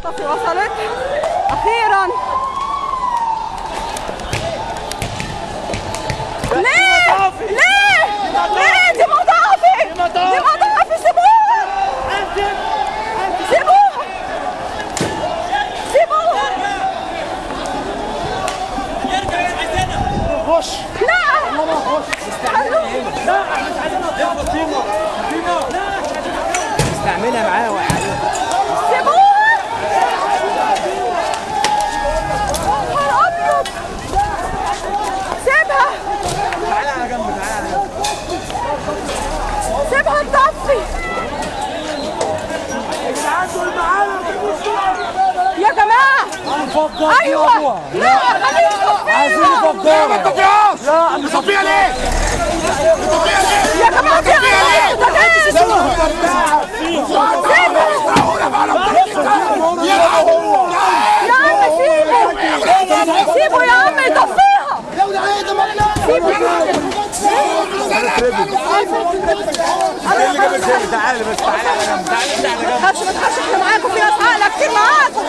طفي وصلت اخيرا. ليه؟ ليه؟ ليه؟ دي مطافي! دي مطافي! سيبوها! سيبوها! سيبوها! خش. لا! والله ما خش. لا مش عايزينها فاطمه. استعملها معاه وعليها. سيبوها! نهار ابيض! سيبها! تعالى على جنب، تعالى على جنب. سيبها تطفي! يا جماعه! ايوه! لا خلينا نطفيها! عايزين نطفيها. ما تطفيهاش. لا نطفيها ليه؟ نطفيها ليه؟ يا جماعه في ايه؟ يا عم سيبه! سيبه يا عم يطفيها! تعالى بس، تعالى على جنب، تعالى على جنب. ما تخافش احنا معاكم، في ناس عاقله كتير معاكم.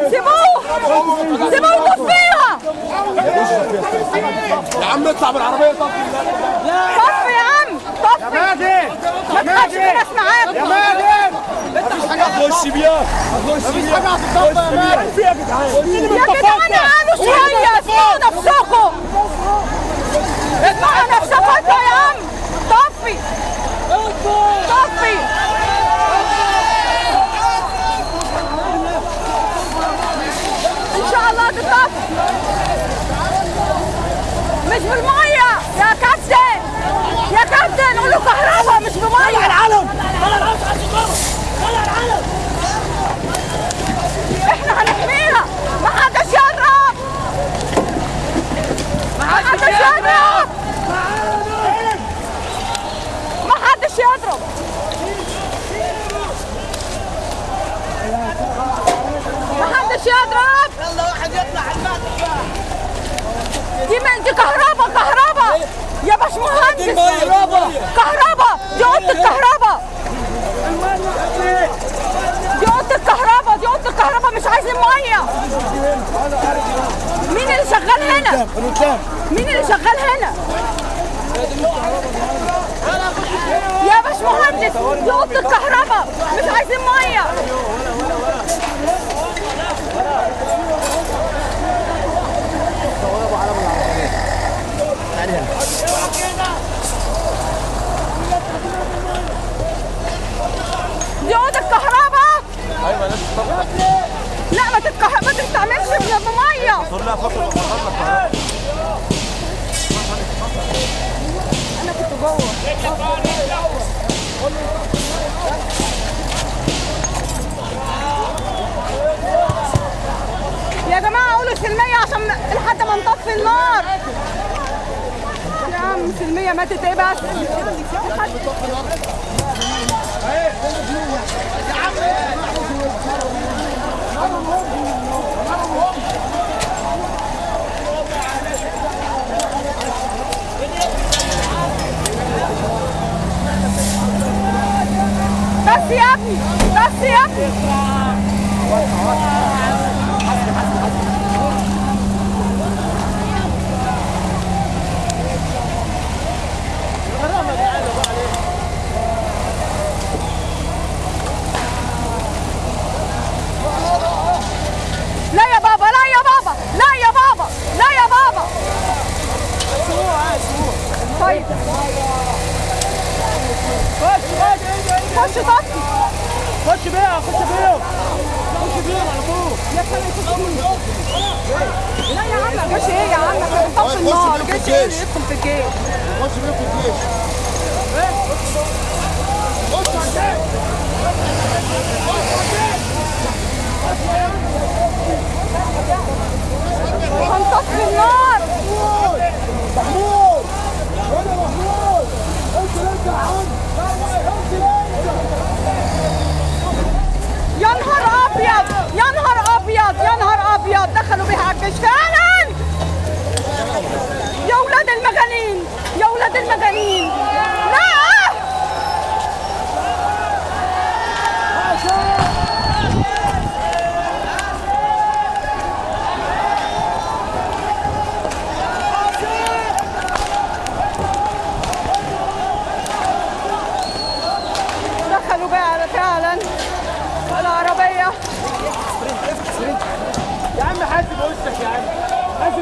سيبوه! سيبوه يطفيها! يا عم اطلع بالعربيه طفي. طفي يا عم! طفي! ما تخافش، في ناس معاكم. يا مادن اخش بيها، اخش بيها. مفيش حاجه هتطفى يا مادن. في يا جدعان، يا جدعان تعالوا شويه، اسمعوا نفسكم. اسمعوا نفسكم انتوا يا عم. طفي! طفي! ان شاء الله تطفي. مش بالميه يا كابتن، يا كابتن قول له كهرباء مش بميه. طلع العلم، طلع العلم، طلع العلم. احنا هنحميها، ما حدش يقرب، ما حدش يقرب، ما حدش يضرب. ما حدش يضرب. يلا واحد يطلع المهدي بقى. دي كهرباء، كهرباء يا باشمهندس. كهرباء، دي اوضه الكهرباء، دي اوضه الكهرباء، دي اوضه الكهرباء، مش عايزين ميه. مين اللي شغال هنا؟ مين اللي شغال هنا؟ يا باشمهندس دي اوضه الكهرباء، مش عايزين ميه. دي اوضه الكهرباء. ايوه لازم تطفي. لا ما تستعملش بميه. صار لها فتره بتطفي. انا كنت جوه. يا جماعه قولوا سلميه عشان لحد ما نطفي النار. يا عم سلميه ماتت ايه بس؟ بس يا ابني، بس يا ابني. لا يا بابا، لا يا بابا، لا يا بابا، لا يا بابا. طيب خش طفي. خش بيها، خش بيها، خش بيها على طول. يا خالد خش بيها. لا يا عم جيش ايه يا عم؟ احنا بنطفي النار. جيش ايه اللي يدخل في الجيش؟ خش بيها في الجيش. خش على الجيش. هنطفي النار. محمود، هنا محمود، انت يا عم، يا نهار ابيض، يا نهار ابيض، يا نهار ابيض، دخلوا بيها على الجيش فعلا. يا ولاد المجانين، يا ولاد المجانين. لا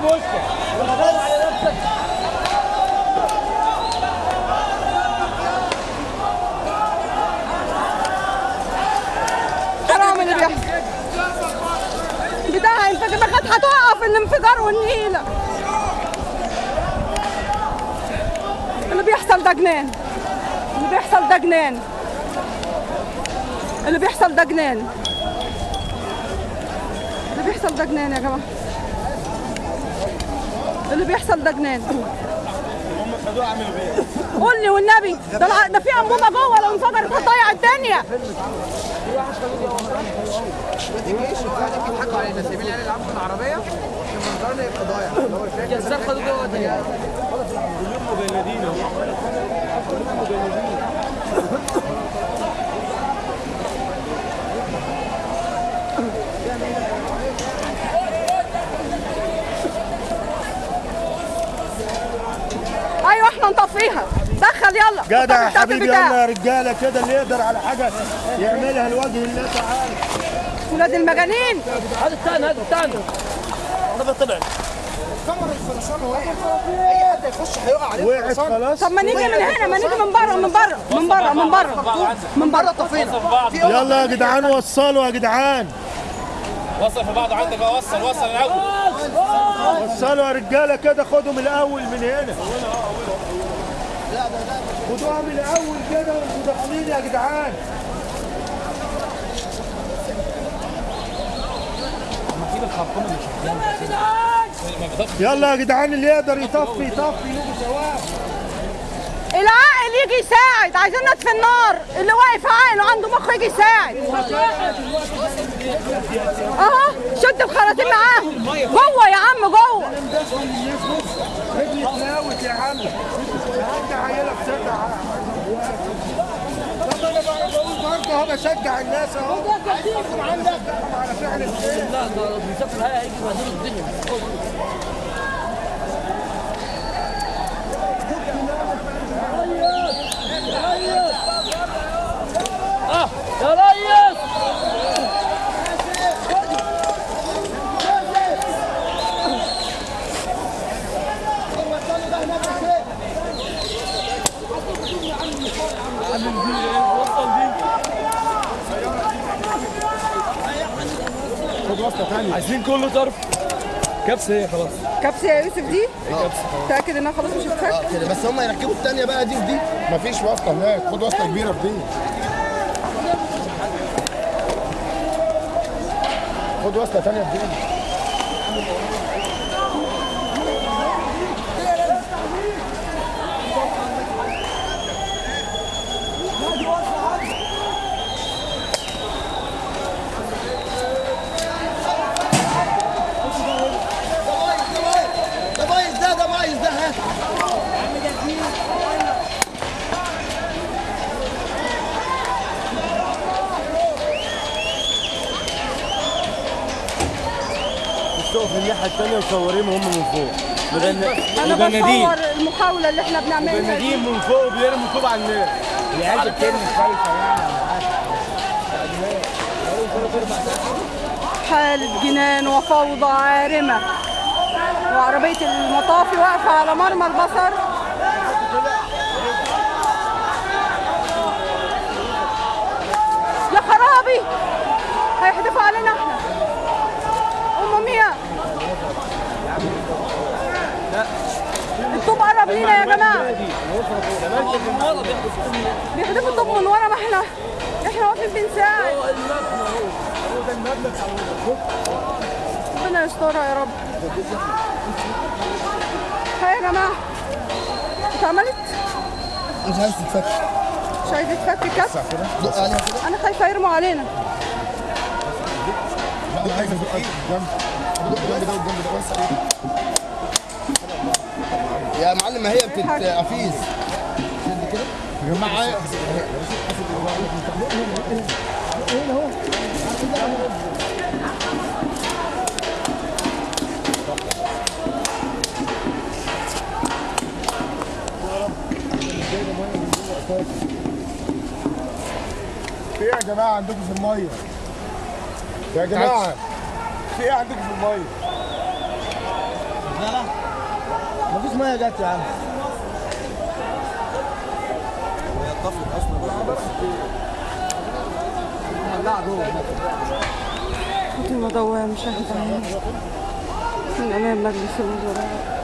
وشك ولا غالب على نفسك. حرام اللي بيحصل. بتاع هينفجر، ما كانت هتوقف الانفجار والنيله. اللي بيحصل ده جنان. اللي بيحصل ده جنان. اللي بيحصل ده جنان. اللي بيحصل ده جنان يا جماعه. اللي بيحصل ده جنان. هم خدوها عملوا بيه. قول لي والنبي، ده في انبوبه جوه لو انفجرت هتضيع الدنيا. بيضحكوا علينا سايبين العيال يلعبوا في العربيه عشان منظرنا يبقى ضايع. الجزار خدوا جوه تاني. كلهم مجندين اهو. كلهم مجندين. ايوه احنا نطفيها. دخل يلا جدع يا حبيبي، يلا يا رجاله كده، اللي يقدر على حاجه يعملها لوجه الله تعالى. ولاد المجانين. هذا الثاني، هذا الثاني. هذا طلع. كمر الخرسانه واقع. اي حد يخش هيقع عليه. وقعت خلاص. طب ما نيجي من هنا، ما نيجي من بره، من بره، من بره، من بره، من بره طفينا. يلا يا جدعان وصلوا يا جدعان. وصل في بعض عندك. وصل الاول. وصلوا يا رجاله كده، خدوا من الاول من هنا. خدوها من الاول كده وانتوا داخلين يا جدعان. يلا يا جدعان، اللي يقدر يطفي يطفي، يجوا سواء. العاقل يجي يساعد. عايزين نطفي النار. اللي واقف عاقل وعنده مخ يجي يساعد. اهو شد الخراطيم معاهم جوه يا عم، جوه. رجلي اتلاوت يا عم. انت عيله بتشجع. طب انا بقول برضه اهو بشجع الناس اهو. عندك على فعل الخير. لا ده بيسافر الهيئه هيجي يبهدلوا الدنيا. يا ريس. خد وصله ثانيه. عايزين كله طرف. كبسه هي خلاص. كبسه يا يوسف دي؟ متأكد انها خلاص مش هتفك؟ كده بس هم يركبوا الثانيه بقى دي ودي. مفيش وصله هناك، خد وصله كبيره في دي. خد وصله ثانيه في دي. ده بايظ ده ها. تقف من الناحيه الثانيه وصوريهم هم من فوق. انا بصور المحاولة اللي احنا بنعملها. مجندين من فوق بيرموا طوب على الناس. العيال بترمي خايفه يعني. حالة جنان وفوضى عارمة، وعربية المطافي واقفة على مرمى البصر. يا خرابي، هيحدفوا علينا احنا. ميا الطوب قرب لينا يا جماعة. بيحدفوا الطوب من ورا، ما احنا واقفين بنساعد. ربنا يسترها يا رب. ها يا جماعة، اتعملت؟ مش عايز تتفك. مش عايز يتفك الكف؟ دق عليها كده. أنا خايفة يرموا علينا. لا عايز ادق جنب. الجنب ده والجنب ده بس. يا معلم ما هي بتتقفيز. شد كده يا جماعه. في ايه يا جماعه عندكم في الميه؟ يا جماعه في ايه عندكم في الميه؟ مفيش ميه جت يا عم. هي اتطفت اصلا. ولع جوه. المضوع مشاهدة من أمام مجلس الوزراء.